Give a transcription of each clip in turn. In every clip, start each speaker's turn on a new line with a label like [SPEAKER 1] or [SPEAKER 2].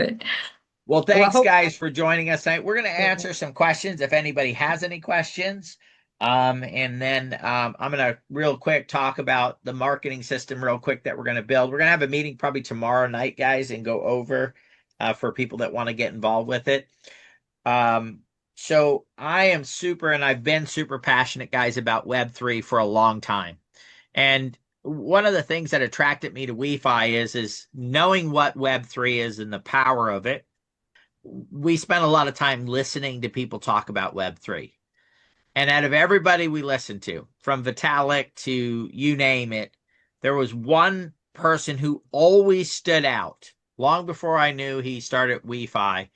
[SPEAKER 1] But
[SPEAKER 2] Well,
[SPEAKER 1] well,
[SPEAKER 2] thanks
[SPEAKER 1] hope
[SPEAKER 2] guys for joining us tonight. We're going to answer some questions if anybody has any questions. And then I'm going to real quick talk about the marketing system real quick that we're going to build. We're going to have a meeting probably tomorrow night, guys, and go over for people that want to get involved with it. Um, so I am super, and I've been super passionate, guys, about Web3 for a long time. And one of the things that attracted me to WeFi is knowing what Web3 is and the power of it. We spent a lot of time listening to people talk about Web3. And out of everybody we listened to, from Vitalik to you name it, there was one person who always stood out long before I knew he started WeFi,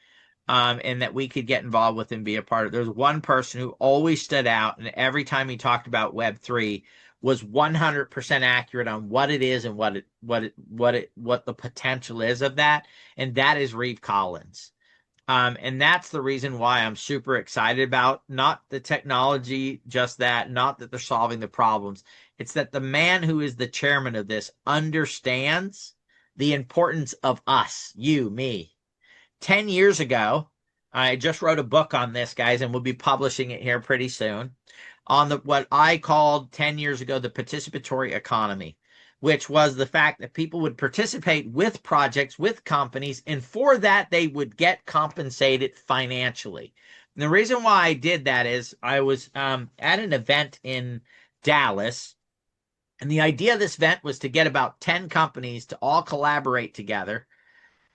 [SPEAKER 2] and that we could get involved with and be a part of. There's one person who always stood out, and every time he talked about Web3 was 100% accurate on what it is and what the potential is of that, and that is Reeve Collins. And that's the reason why I'm super excited about not the technology, just that, not that they're solving the problems. It's that the man who is the chairman of this understands the importance of us, you, me. 10 years ago, I just wrote a book on this, guys, and we'll be publishing it here pretty soon on the what I called 10 years ago the participatory economy, which was the fact that people would participate with projects, with companies, and for that they would get compensated financially. And the reason why I did that is I was at an event in Dallas, and the idea of this event was to get about 10 companies to all collaborate together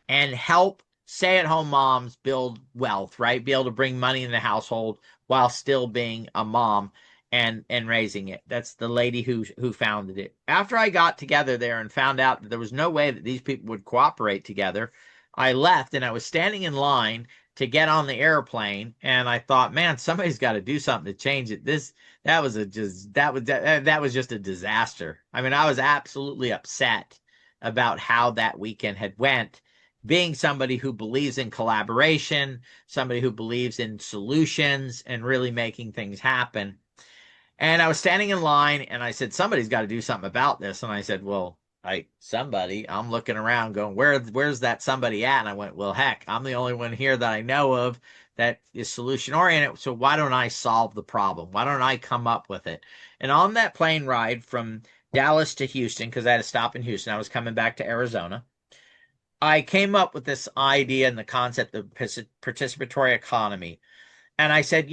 [SPEAKER 2] and help stay-at-home moms build wealth, right? Be able to bring money in the household while still being a mom and raising it. That's the lady who founded it. After I got together there and found out that there was no way that these people would cooperate together, I left and I was standing in line to get on the airplane, and I thought, man, somebody's got to do something to change it. That was just a disaster. I mean, I was absolutely upset about how that weekend had went, being somebody who believes in collaboration, somebody who believes in solutions and really making things happen. And I was standing in line and I said, somebody's got to do something about this. And I said, well, I'm looking around going, where's that somebody at? And I went, well, heck, I'm the only one here that I know of that is solution oriented. So why don't I solve the problem? Why don't I come up with it? And on that plane ride from Dallas to Houston, because I had to stop in Houston, I was coming back to Arizona. I came up with this idea and the concept of participatory economy. And I said,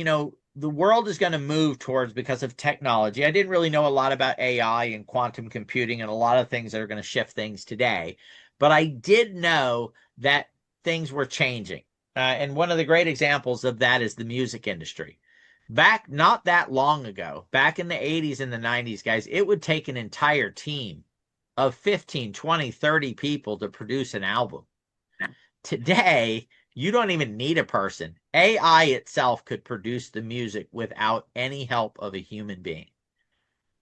[SPEAKER 2] the world is going to move towards, because of technology. I didn't really know a lot about AI and quantum computing and a lot of things that are going to shift things today. But I did know that things were changing. And one of the great examples of that is the music industry. Back not that long ago, back in the 80s and the 90s, guys, it would take an entire team of 15, 20, 30 people to produce an album. Today, you don't even need a person. AI itself could produce the music without any help of a human being.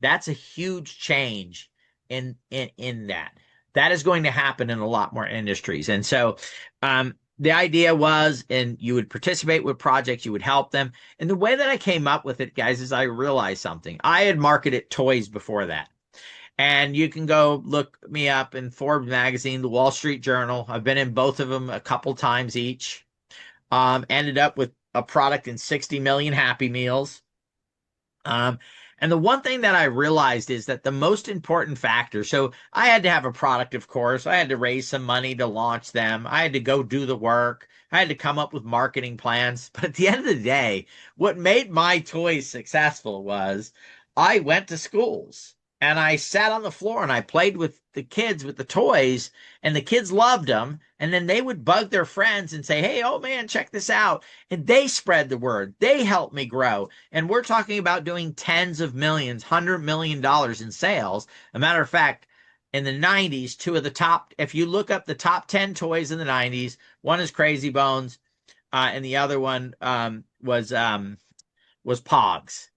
[SPEAKER 2] That's a huge change in that. That is going to happen in a lot more industries. And so the idea was, and you would participate with projects, you would help them. And the way that I came up with it, guys, is I realized something. I had marketed toys before that. And you can go look me up in Forbes magazine, the Wall Street Journal. I've been in both of them a couple times each. Ended up with a product in 60 million Happy Meals. And the one thing that I realized is that the most important factor, so I had to have a product, of course. I had to raise some money to launch them. I had to go do the work. I had to come up with marketing plans. But at the end of the day, what made my toys successful was I went to schools and I sat on the floor and I played with the kids with the toys, and the kids loved them. And then they would bug their friends and say, hey, oh man, check this out. And they spread the word. They helped me grow. And we're talking about doing tens of millions, $100 million in sales. A matter of fact, in the 90s, two of the top, if you look up the top 10 toys in the 90s, one is Crazy Bones, and the other one was Pogs.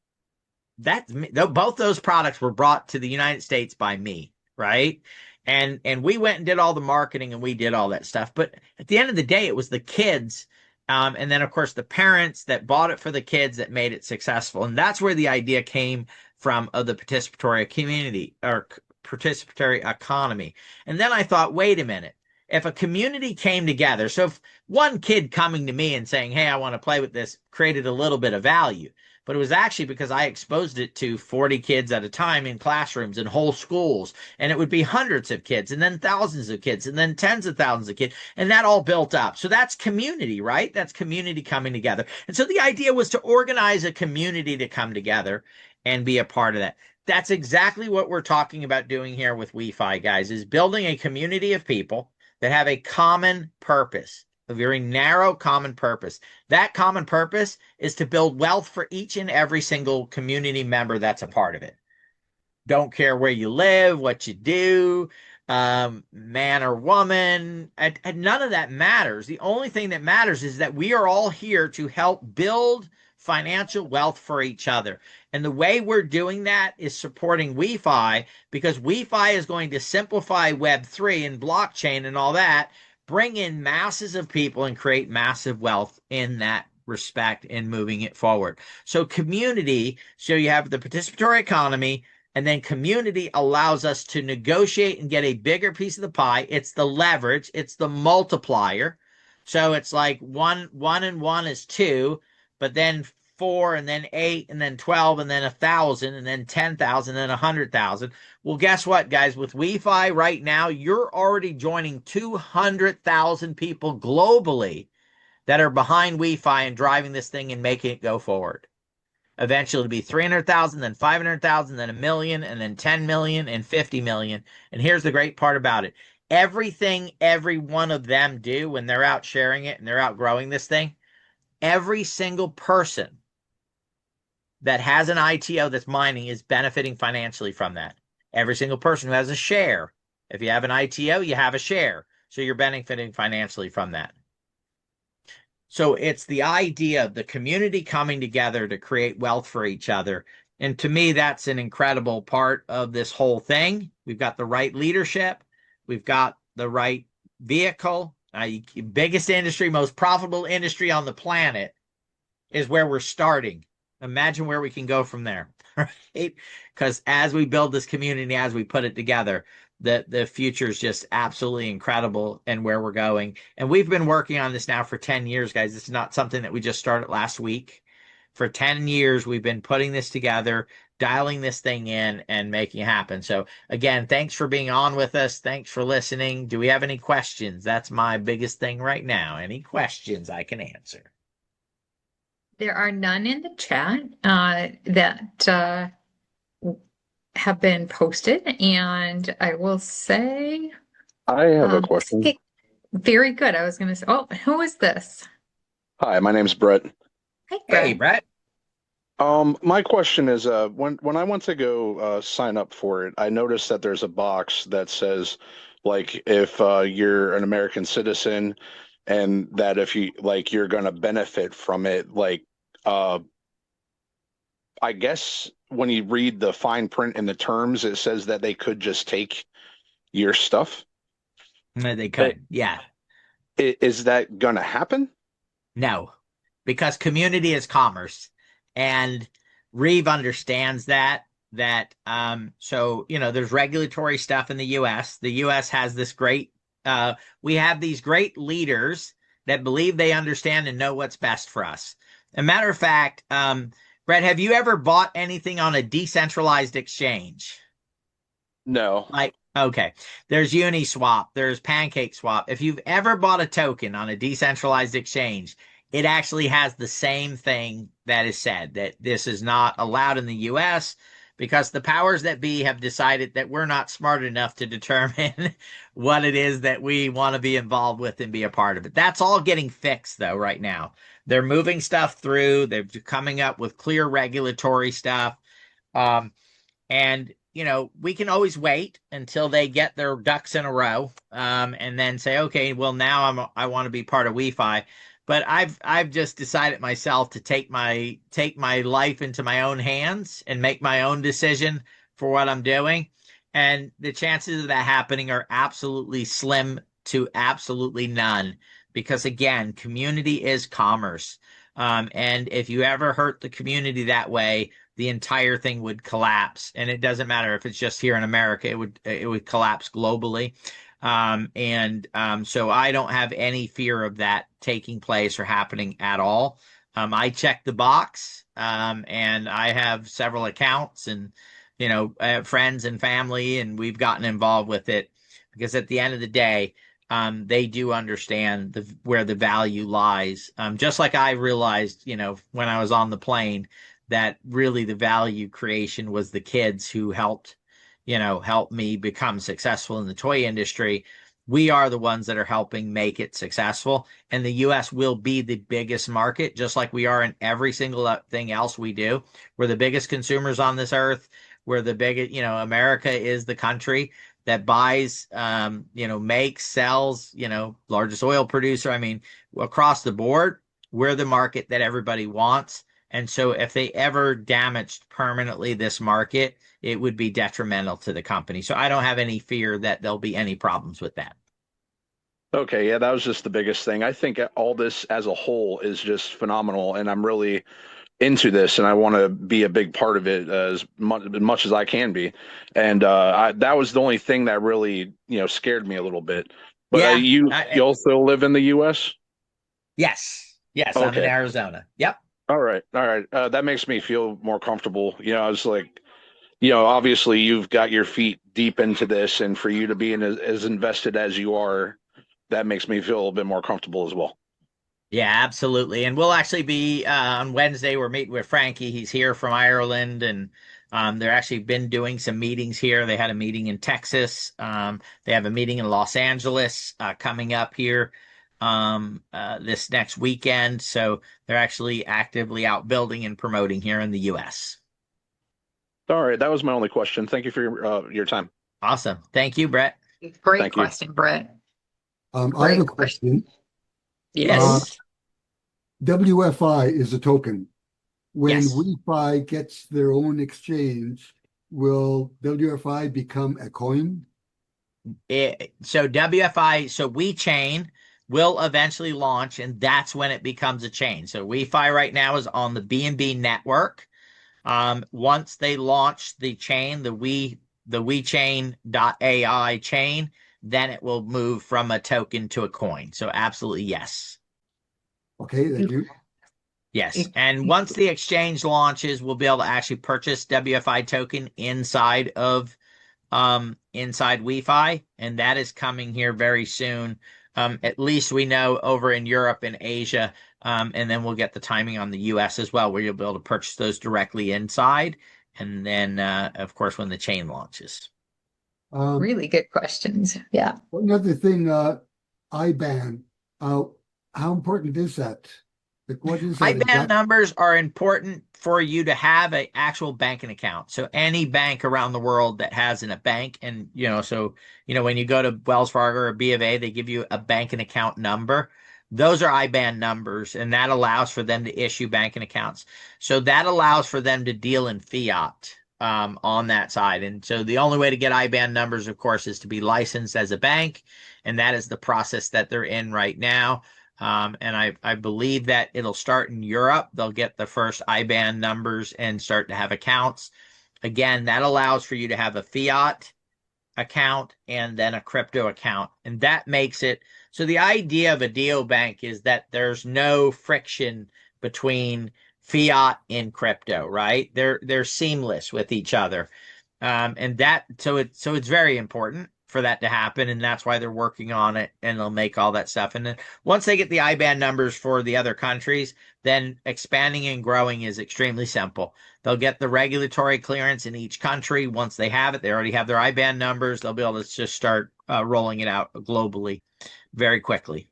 [SPEAKER 2] Both those products were brought to the United States by me, right? And we went and did all the marketing and we did all that stuff. But at the end of the day, it was the kids, and then of course the parents that bought it for the kids that made it successful. And that's where the idea came from, of the participatory community or participatory economy. And then I thought, wait a minute, if a community came together, so if one kid coming to me and saying, hey, I want to play with this, created a little bit of value, but it was actually because I exposed it to 40 kids at a time in classrooms and whole schools. And it would be hundreds of kids and then thousands of kids and then tens of thousands of kids. And that all built up. So that's community, right? That's community coming together. And so the idea was to organize a community to come together and be a part of that. That's exactly what we're talking about doing here with WEFI, guys, is building a community of people that have a common purpose, a very narrow common purpose. That common purpose is to build wealth for each and every single community member that's a part of it. Don't care where you live, what you do, man or woman, and none of that matters. The only thing that matters is that we are all here to help build financial wealth for each other. And the way we're doing that is supporting WeFi, because WeFi is going to simplify Web3 and blockchain and all that, bring in masses of people and create massive wealth in that respect in moving it forward. So community, so you have the participatory economy, and then community allows us to negotiate and get a bigger piece of the pie. It's the leverage, it's the multiplier. So it's like one and one is two, but then 4 and then 8 and then 12 and then 1,000 and then 10,000 and then 100,000. Well, guess what, guys? With WeFi right now, you're already joining 200,000 people globally that are behind WeFi and driving this thing and making it go forward. Eventually it'll be 300,000, then 500,000, then 1 million, and then 10 million and 50 million. And here's the great part about it. Everything every one of them do when they're out sharing it and they're out growing this thing, every single person that has an ITO that's mining is benefiting financially from that. Every single person who has a share. If you have an ITO, you have a share. So you're benefiting financially from that. So it's the idea of the community coming together to create wealth for each other. And to me, that's an incredible part of this whole thing. We've got the right leadership. We've got the right vehicle. Biggest industry, most profitable industry on the planet is where we're starting. Imagine where we can go from there, right? Because as we build this community, as we put it together, the future is just absolutely incredible and where we're going. And we've been working on this now for 10 years, guys. This is not something that we just started last week. For 10 years, we've been putting this together, dialing this thing in and making it happen. So again, thanks for being on with us. Thanks for listening. Do we have any questions? That's my biggest thing right now. Any questions I can answer?
[SPEAKER 1] There are none in the chat that have been posted, and I will say,
[SPEAKER 3] I have a question.
[SPEAKER 1] okay, very good. I was going to say, oh, who is this?
[SPEAKER 3] Hi, my name's Brett.
[SPEAKER 1] Hey, Brett.
[SPEAKER 2] Hey, Brett.
[SPEAKER 3] My question is, when I went to go sign up for it, I noticed that there's a box that says, like, if you're an American citizen, and that if you like, you're going to benefit from it. Like, I guess when you read the fine print in the terms, it says that they could just take your stuff.
[SPEAKER 2] No, they could. Yeah.
[SPEAKER 3] Is that going to happen?
[SPEAKER 2] No, because community is commerce, and Reeve understands that. So there's regulatory stuff in the U.S. The U.S. has this great. We have these great leaders that believe they understand and know what's best for us. As a matter of fact, Brett, have you ever bought anything on a decentralized exchange?
[SPEAKER 3] No.
[SPEAKER 2] Okay, there's Uniswap, there's PancakeSwap. If you've ever bought a token on a decentralized exchange, it actually has the same thing that is said, that this is not allowed in the US because the powers that be have decided that we're not smart enough to determine what it is that we want to be involved with and be a part of it. That's all getting fixed, though, right now. They're moving stuff through. They're coming up with clear regulatory stuff. And we can always wait until they get their ducks in a row, and then say, okay, well, now I want to be part of WeFi. But I've just decided myself to take my life into my own hands and make my own decision for what I'm doing. And the chances of that happening are absolutely slim to absolutely none, because again, community is commerce. And if you ever hurt the community that way, the entire thing would collapse. And it doesn't matter if it's just here in America, it would collapse globally. So I don't have any fear of that taking place or happening at all. I check the box, and I have several accounts, and I have friends and family, and we've gotten involved with it because at the end of the day, they do understand where the value lies. Just like I realized, when I was on the plane, that really the value creation was the kids who helped me become successful in the toy industry. We are the ones that are helping make it successful. And the US will be the biggest market, just like we are in every single thing else we do. We're the biggest consumers on this earth. We're the biggest, America is the country that buys, makes, sells, largest oil producer. I mean, across the board, we're the market that everybody wants. And so if they ever damaged permanently this market, it would be detrimental to the company. So I don't have any fear that there'll be any problems with that.
[SPEAKER 3] Okay, yeah, that was just the biggest thing. I think all this as a whole is just phenomenal, and I'm really into this, and I want to be a big part of it as much as I can be. And that was the only thing that really, scared me a little bit. But
[SPEAKER 2] Yeah.
[SPEAKER 3] you also live in the U.S.?
[SPEAKER 2] Yes. Yes, I'm in
[SPEAKER 3] Okay.
[SPEAKER 2] Arizona. Yep.
[SPEAKER 3] All right. All right. That makes me feel more comfortable. I was like, obviously you've got your feet deep into this, and for you to be as invested as you are, that makes me feel a little bit more comfortable as well.
[SPEAKER 2] Yeah, absolutely. And we'll actually be on Wednesday. We're meeting with Frankie. He's here from Ireland, and they're actually been doing some meetings here. They had a meeting in Texas. They have a meeting in Los Angeles coming up here this next weekend. So they're actually actively out building and promoting here in the U.S.
[SPEAKER 3] All right. That was my only question. Thank you for your time.
[SPEAKER 2] Awesome. Thank you, Brett.
[SPEAKER 1] Great
[SPEAKER 3] Thank you.
[SPEAKER 1] question, Brett.
[SPEAKER 4] I have a
[SPEAKER 1] Great
[SPEAKER 4] question.
[SPEAKER 1] Yes.
[SPEAKER 4] WFI is a token. When
[SPEAKER 2] Yes.
[SPEAKER 4] WeFi gets their own exchange, will WFI become a coin?
[SPEAKER 2] So WFI, so WeChain will eventually launch, and that's when it becomes a chain. So WeFi right now is on the BNB network. Once they launch the chain, the WeChain.ai chain, then it will move from a token to a coin. So absolutely yes.
[SPEAKER 4] Okay, thank you.
[SPEAKER 2] Yes. And once the exchange launches, we'll be able to actually purchase WFI token inside WeFi, and that is coming here very soon. At least we know over in Europe and Asia, and then we'll get the timing on the US as well, where you'll be able to purchase those directly inside, and then of course when the chain launches.
[SPEAKER 1] Really good questions. Yeah.
[SPEAKER 4] Another thing, IBAN. How important is that? Like, what is that
[SPEAKER 2] IBAN
[SPEAKER 4] exactly?
[SPEAKER 2] numbers are important for you to have an actual banking account. So any bank around the world that has a bank, and when you go to Wells Fargo or B of A, they give you a banking account number. Those are IBAN numbers, and that allows for them to issue banking accounts. So that allows for them to deal in fiat on that side. And so the only way to get IBAN numbers, of course, is to be licensed as a bank, and that is the process that they're in right now. And I believe that it'll start in Europe. They'll get the first IBAN numbers and start to have accounts. Again, that allows for you to have a fiat account and then a crypto account. And that makes it so the idea of a neobank is that there's no friction between fiat and crypto, right? They're seamless with each other. So it's very important for that to happen, and that's why they're working on it, and they'll make all that stuff. And then once they get the IBAN numbers for the other countries, then expanding and growing is extremely simple. They'll get the regulatory clearance in each country. Once they have it, they already have their IBAN numbers. They'll be able to just start rolling it out globally very quickly.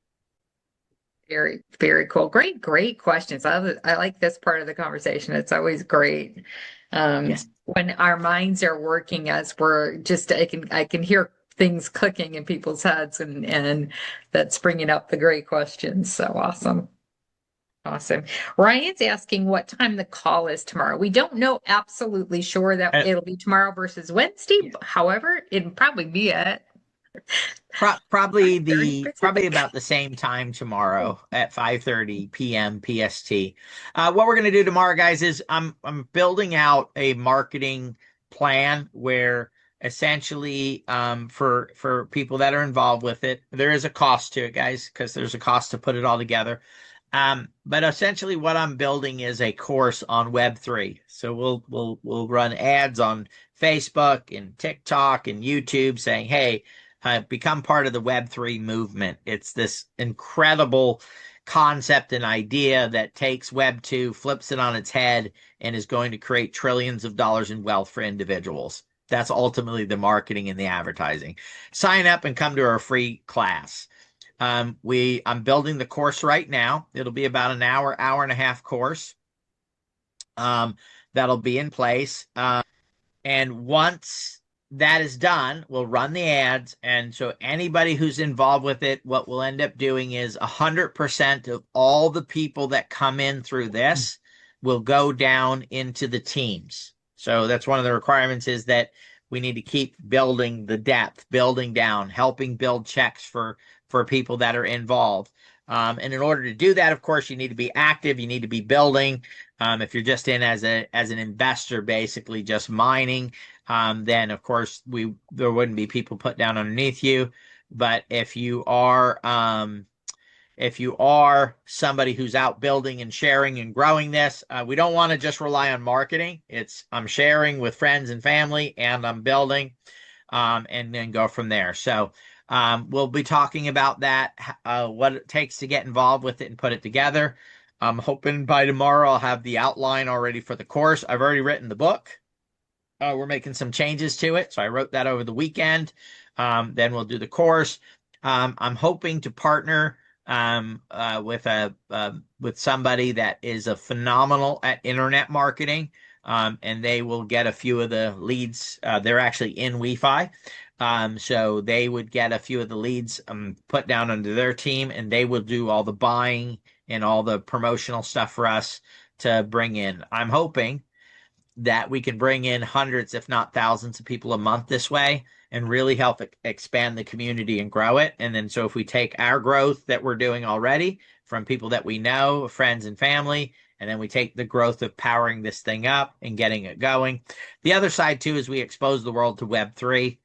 [SPEAKER 1] Very, very cool. Great questions. I like this part of the conversation. It's always great.
[SPEAKER 2] Yes.
[SPEAKER 1] When our minds are working as we're just, I can hear things clicking in people's heads, and that's bringing up the great questions. So awesome. Awesome. Ryan's asking what time the call is tomorrow. We don't know absolutely sure that it'll be tomorrow versus Wednesday. However, it'll probably be at
[SPEAKER 2] Probably
[SPEAKER 1] 5:30
[SPEAKER 2] probably
[SPEAKER 1] Pacific.
[SPEAKER 2] about the same time tomorrow at 5:30 p.m. PST. What we're going to do tomorrow, guys, is I'm building out a marketing plan where essentially, for people that are involved with it, there is a cost to it, guys, because there's a cost to put it all together. But essentially what I'm building is a course on Web3. So we'll run ads on Facebook and TikTok and YouTube saying, hey, become part of the Web3 movement. It's this incredible concept and idea that takes Web2, flips it on its head, and is going to create trillions of dollars in wealth for individuals. That's ultimately the marketing and the advertising. Sign up and come to our free class. I'm building the course right now. It'll be about an hour and a half course. That'll be in place. And once that is done, we'll run the ads. And so anybody who's involved with it, what we'll end up doing is 100% of all the people that come in through this will go down into the teams. So that's one of the requirements, is that we need to keep building the depth, building down, helping build checks for people that are involved. And in order to do that, of course, you need to be active. You need to be building. If you're just in as an investor, basically just mining, then of course there wouldn't be people put down underneath you. But if you are somebody who's out building and sharing and growing this, we don't want to just rely on marketing. I'm sharing with friends and family, and I'm building, and then go from there. So we'll be talking about that, what it takes to get involved with it and put it together. I'm hoping by tomorrow I'll have the outline already for the course. I've already written the book. We're making some changes to it, so I wrote that over the weekend. Then we'll do the course. I'm hoping to partner with somebody that is a phenomenal at internet marketing, and they will get a few of the leads. They're actually in WEFI. So they would get a few of the leads put down under their team, and they will do all the buying and all the promotional stuff for us to bring in. I'm hoping that we can bring in hundreds, if not thousands, of people a month this way, and really help expand the community and grow it. And then so if we take our growth that we're doing already from people that we know, friends and family, and then we take the growth of powering this thing up and getting it going. The other side too is we expose the world to Web3.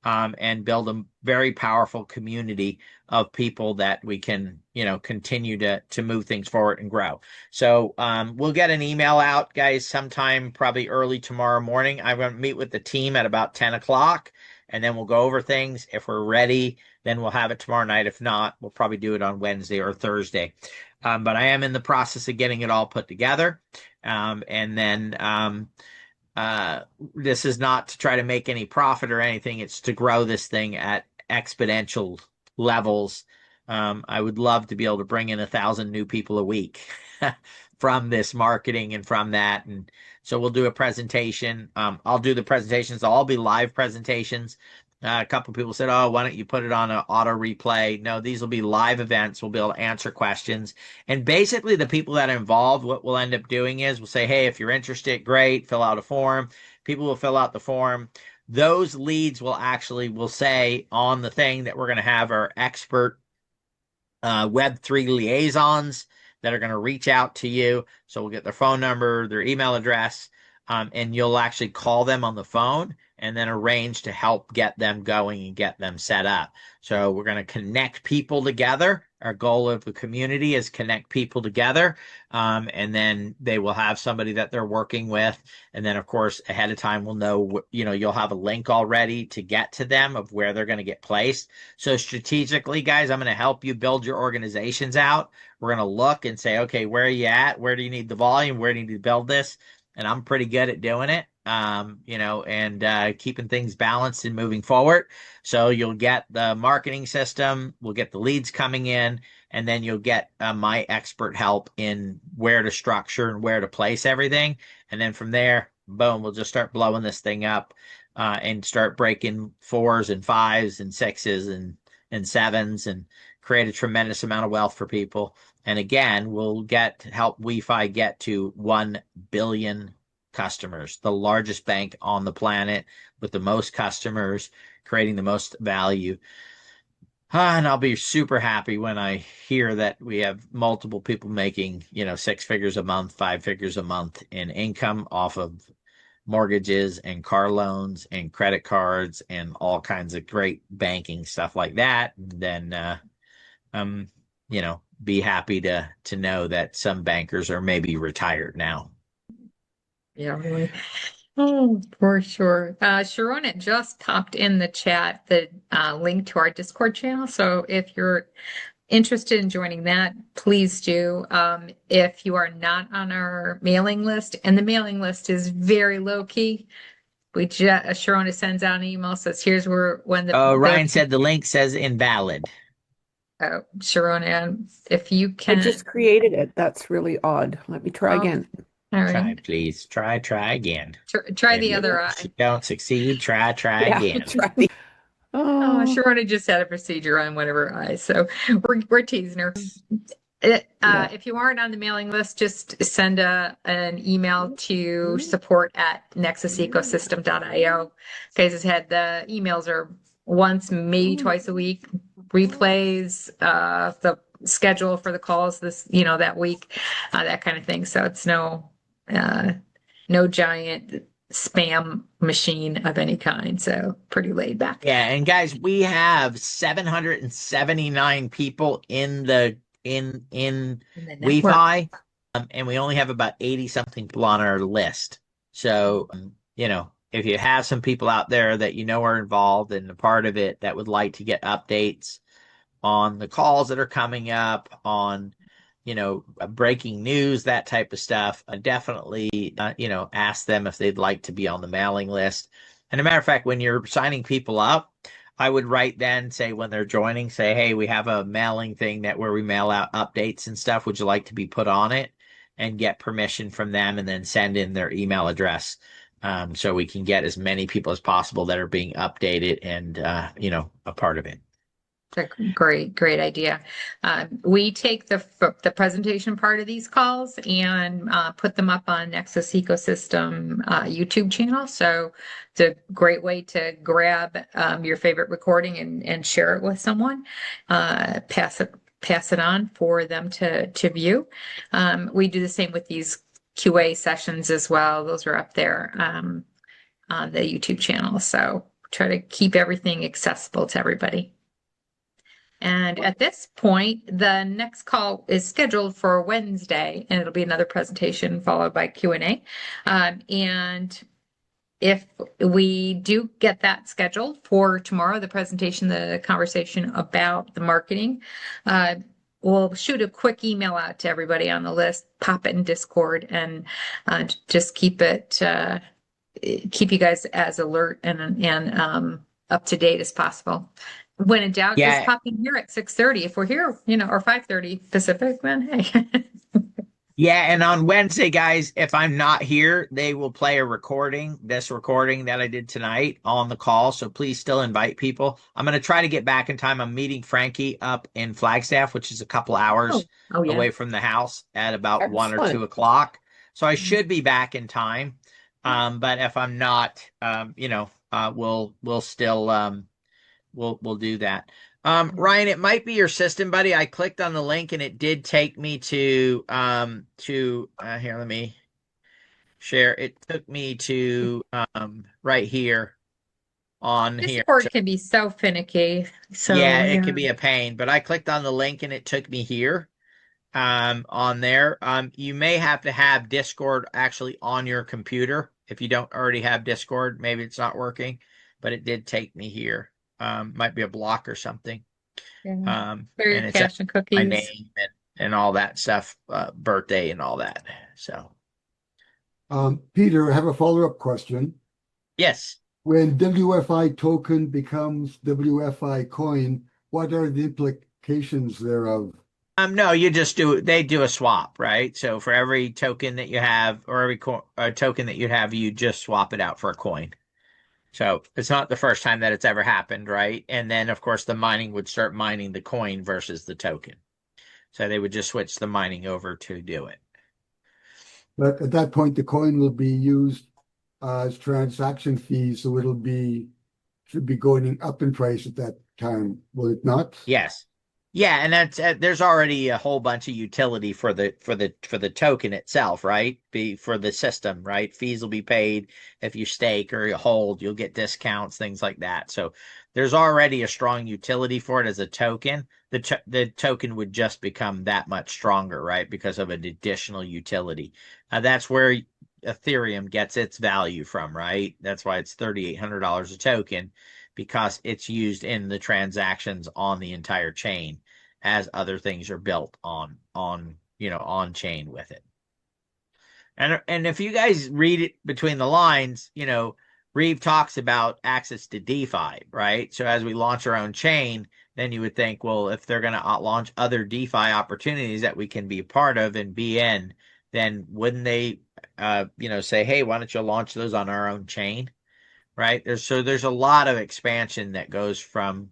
[SPEAKER 2] And build a very powerful community of people that we can, continue to move things forward and grow. So we'll get an email out, guys, sometime probably early tomorrow morning. I'm going to meet with the team at about 10 o'clock, and then we'll go over things. If we're ready, then we'll have it tomorrow night. If not, we'll probably do it on Wednesday or Thursday. But I am in the process of getting it all put together. And then this is not to try to make any profit or anything. It's to grow this thing at exponential levels. I would love to be able to bring in 1,000 new people a week from this marketing and from that. And so we'll do a presentation. I'll do the presentations. They'll all be live presentations. A couple of people said, oh, why don't you put it on an auto replay? No, these will be live events. We'll be able to answer questions. And basically the people that are involved, what we'll end up doing is we'll say, hey, if you're interested, great, fill out a form. People will fill out the form. Those leads will say on the thing that we're going to have our expert Web3 liaisons that are going to reach out to you. So we'll get their phone number, their email address, and you'll actually call them on the phone and then arrange to help get them going and get them set up. So we're going to connect people together. Our goal of the community is connect people together. And then they will have somebody that they're working with. And then, of course, ahead of time, we'll know, you'll have a link already to get to them of where they're going to get placed. So strategically, guys, I'm going to help you build your organizations out. We're going to look and say, okay, where are you at? Where do you need the volume? Where do you need to build this? And I'm pretty good at doing it. And keeping things balanced and moving forward. So you'll get the marketing system, we'll get the leads coming in, and then you'll get my expert help in where to structure and where to place everything. And then from there, boom, we'll just start blowing this thing up and start breaking 4s and 5s and 6s and 7s and create a tremendous amount of wealth for people. And again, we'll help WeFi get to 1 billion customers, the largest bank on the planet with the most customers, creating the most value. And I'll be super happy when I hear that we have multiple people making, 6 figures a month, 5 figures a month in income off of mortgages and car loans and credit cards and all kinds of great banking stuff like that, then be happy to know that some bankers are maybe retired now.
[SPEAKER 1] Yeah, really. Oh, for sure. Sharon, it just popped in the chat the link to our Discord channel. So if you're interested in joining that, please do. If you are not on our mailing list, and the mailing list is very low key, Sharona sends out an email, says here's where when
[SPEAKER 2] Ryan said the link says invalid.
[SPEAKER 1] Sharona, if you
[SPEAKER 5] I
[SPEAKER 1] can.
[SPEAKER 5] just created it. That's really odd. Let me try again.
[SPEAKER 1] All
[SPEAKER 2] Try,
[SPEAKER 1] right.
[SPEAKER 2] please. Try again.
[SPEAKER 1] Try
[SPEAKER 2] If
[SPEAKER 1] the
[SPEAKER 2] you
[SPEAKER 1] other eye.
[SPEAKER 2] don't succeed, try
[SPEAKER 5] Yeah,
[SPEAKER 2] again.
[SPEAKER 5] try the.
[SPEAKER 1] Oh,
[SPEAKER 5] Oh,
[SPEAKER 1] Sharona just had a procedure on one of her eyes, so we're teasing her.
[SPEAKER 5] yeah.
[SPEAKER 1] If you aren't on the mailing list, just send an email to support@nexusecosystem.io. Guys has had the emails are once, maybe twice a week, replays, the schedule for the calls that week, that kind of thing. So it's no giant spam machine of any kind. So pretty laid back.
[SPEAKER 2] Yeah, and guys, we have 779 people in WEFI, and we only have about 80 something people on our list. So, if you have some people out there that are involved and a part of it that would like to get updates on the calls that are coming up, on breaking news, that type of stuff, definitely ask them if they'd like to be on the mailing list. And a matter of fact, when you're signing people up, I would write then, say when they're joining, say, hey, we have a mailing thing where we mail out updates and stuff. Would you like to be put on it? And get permission from them, and then send in their email address, so we can get as many people as possible that are being updated and a part of it.
[SPEAKER 1] Great idea. We take the presentation part of these calls and put them up on Nexus Ecosystem YouTube channel. So it's a great way to grab your favorite recording and share it with someone. Pass it on for them to view. We do the same with these QA sessions as well. Those are up there on the YouTube channel. So try to keep everything accessible to everybody. And at this point, the next call is scheduled for Wednesday, and it'll be another presentation followed by Q&A. And if we do get that scheduled for tomorrow, the presentation, the conversation about the marketing, we'll shoot a quick email out to everybody on the list, pop it in Discord, and just keep you guys as alert and up to date as possible. When in doubt, just pop in here at 6:30. If we're here, or 5:30 Pacific, then hey.
[SPEAKER 2] Yeah, and on Wednesday, guys, if I'm not here, they will play this recording that I did tonight on the call. So please still invite people. I'm going to try to get back in time. I'm meeting Frankie up in Flagstaff, which is a couple hours away from the house, at about 1 or 2 o'clock. So I should be back in time. But if I'm not, we'll still we'll do that. Ryan, it might be your system, buddy. I clicked on the link and it did take me to here, let me share. It took me to right here on here.
[SPEAKER 1] Discord can be so finicky. So
[SPEAKER 2] yeah, it can be a pain, but I clicked on the link and it took me here on there. You may have to have Discord actually on your computer. If you don't already have Discord, maybe it's not working, but it did take me here. Might be a block or something. And it's
[SPEAKER 1] cash and cookies.
[SPEAKER 2] My name and all that stuff, birthday and all that. So,
[SPEAKER 4] Peter, I have a follow-up question.
[SPEAKER 2] yes.
[SPEAKER 4] When WFI token becomes WFI coin, what are the implications thereof?
[SPEAKER 2] No, they do a swap, right? So for every token that you have, or every token that you have, you just swap it out for a coin. So it's not the first time that it's ever happened, right? And then, of course, the mining would start mining the coin versus the token. So they would just switch the mining over to do it.
[SPEAKER 4] But at that point, the coin will be used as transaction fees, so should be going up in price at that time, will it not?
[SPEAKER 2] Yes. Yeah, and that's there's already a whole bunch of utility for the token itself, right? Be for the system, right? Fees will be paid if you stake or you hold, you'll get discounts, things like that. So there's already a strong utility for it as a token. The token would just become that much stronger, right? Because of an additional utility. That's where Ethereum gets its value from, right? That's why it's $3,800 a token because it's used in the transactions on the entire chain as other things are built on chain with it. And if you guys read it between the lines, Reeve talks about access to DeFi, right? So as we launch our own chain, then you would think, well, if they're going to launch other DeFi opportunities that we can be a part of and be in, then wouldn't they, say, hey, why don't you launch those on our own chain, right? There's a lot of expansion that goes from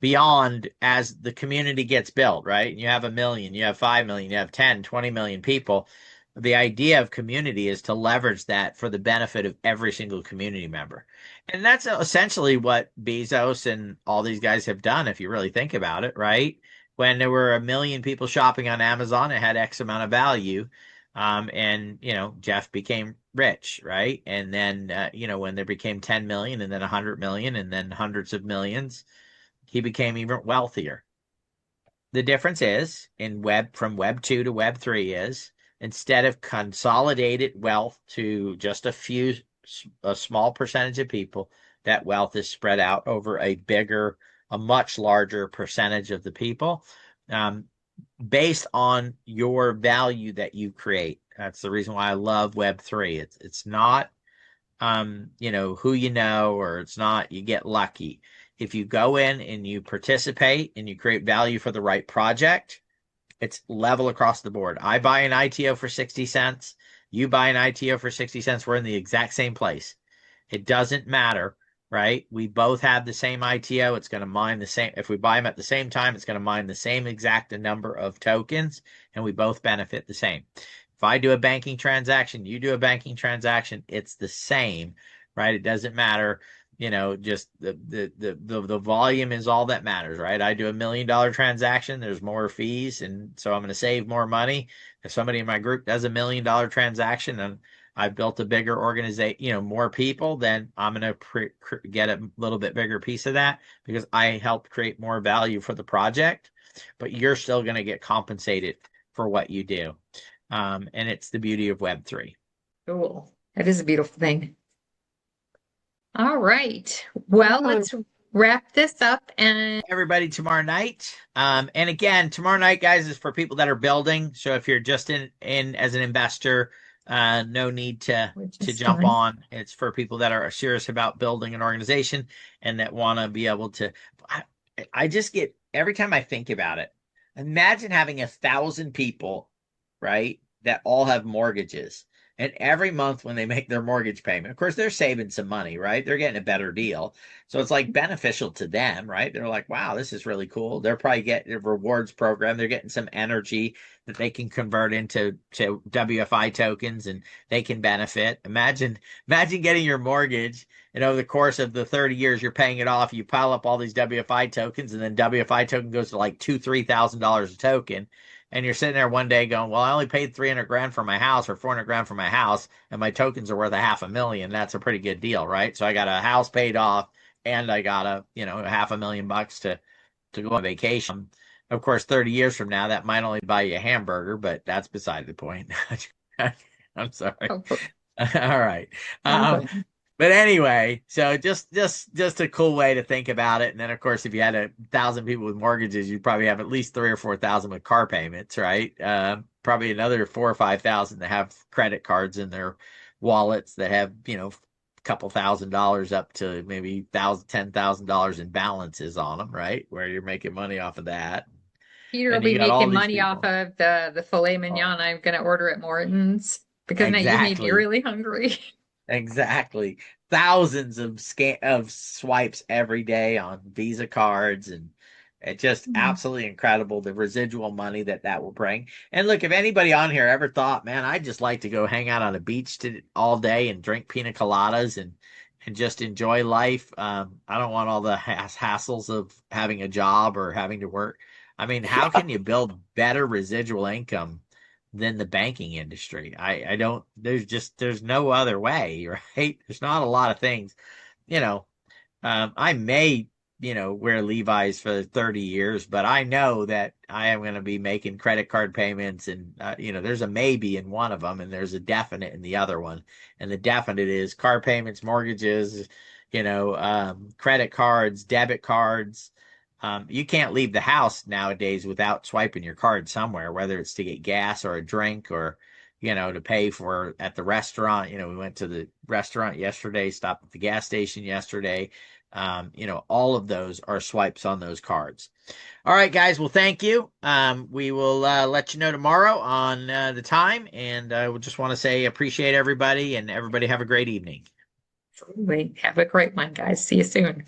[SPEAKER 2] beyond as the community gets built, right? You have 1 million, you have 5 million, you have 10, 20 million people. The idea of community is to leverage that for the benefit of every single community member. And that's essentially what Bezos and all these guys have done, if you really think about it, right? When there were 1 million people shopping on Amazon, it had X amount of value. And Jeff became rich, right? And then when there became 10 million and then 100 million and then hundreds of millions, he became even wealthier. The difference is from Web 2 to Web 3 is instead of consolidated wealth to just a small percentage of people, that wealth is spread out over a much larger percentage of the people, based on your value that you create. That's the reason why I love Web 3. It's not who you know, or it's not you get lucky. If you go in and you participate and you create value for the right project, it's level across the board. I buy an ITO for 60 cents. You buy an ITO for 60 cents. We're in the exact same place. It doesn't matter, right? We both have the same ITO. It's going to mine the same. If we buy them at the same time, it's going to mine the same exact number of tokens, and we both benefit the same. If I do a banking transaction, you do a banking transaction, it's the same, right? It doesn't matter. Just the volume is all that matters, right? I do $1 million transaction, there's more fees, and so I'm going to save more money. If somebody in my group does $1 million transaction and I've built a bigger organization, more people, then I'm going to get a little bit bigger piece of that because I helped create more value for the project, but you're still going to get compensated for what you do. And it's the beauty of Web3.
[SPEAKER 1] Cool. That is a beautiful thing. All right. Well, let's wrap this up and
[SPEAKER 2] everybody tomorrow night. And again, tomorrow night, guys, is for people that are building. So if you're just in as an investor, no need to jump on. It's for people that are serious about building an organization and that want to be able to. I just get, every time I think about it, imagine having 1,000 people, right, that all have mortgages. And every month when they make their mortgage payment, of course, they're saving some money, right? They're getting a better deal. So it's like beneficial to them, right? They're like, wow, this is really cool. They're probably getting a rewards program. They're getting some energy that they can convert into WFI tokens and they can benefit. Imagine getting your mortgage and over the course of the 30 years you're paying it off, you pile up all these WFI tokens and then WFI token goes to like $2,000, $3,000 a token. And you're sitting there one day going, well, I only paid 300 grand for my house or 400 grand for my house, and my tokens are worth $500,000. That's a pretty good deal, right? So I got a house paid off, and I got a $500,000 to go on vacation. Of course, 30 years from now, that might only buy you a hamburger, but that's beside the point. I'm sorry. All right. But anyway, so just a cool way to think about it. And then, of course, if you had 1,000 people with mortgages, you'd probably have at least 3,000 or 4,000 with car payments, right? Probably another 4,000 or 5,000 that have credit cards in their wallets that have, a couple $1,000 up to maybe $1,000, $10,000 in balances on them, right? Where you're making money off of that.
[SPEAKER 1] Peter will be making money off of the filet mignon I'm going to order at Morton's because now you made me really hungry.
[SPEAKER 2] Exactly. Thousands of swipes every day on Visa cards, and it's just absolutely incredible the residual money that will bring. And look, if anybody on here ever thought, man, I'd just like to go hang out on a beach all day and drink pina coladas and just enjoy life. I don't want all the hassles of having a job or having to work. I mean, how can you build better residual income than the banking industry? I don't, there's no other way, right? There's not a lot of things, you know. I may, wear Levi's for 30 years, but I know that I am going to be making credit card payments, and there's a maybe in one of them, and there's a definite in the other one. And the definite is car payments, mortgages, credit cards, debit cards. You can't leave the house nowadays without swiping your card somewhere, whether it's to get gas or a drink or to pay for at the restaurant. We went to the restaurant yesterday, stopped at the gas station yesterday. All of those are swipes on those cards. All right, guys. Well, thank you. We will let you know tomorrow on the time. And I would just want to say appreciate everybody, and everybody have a great evening.
[SPEAKER 1] Absolutely. Have a great one, guys. See you soon.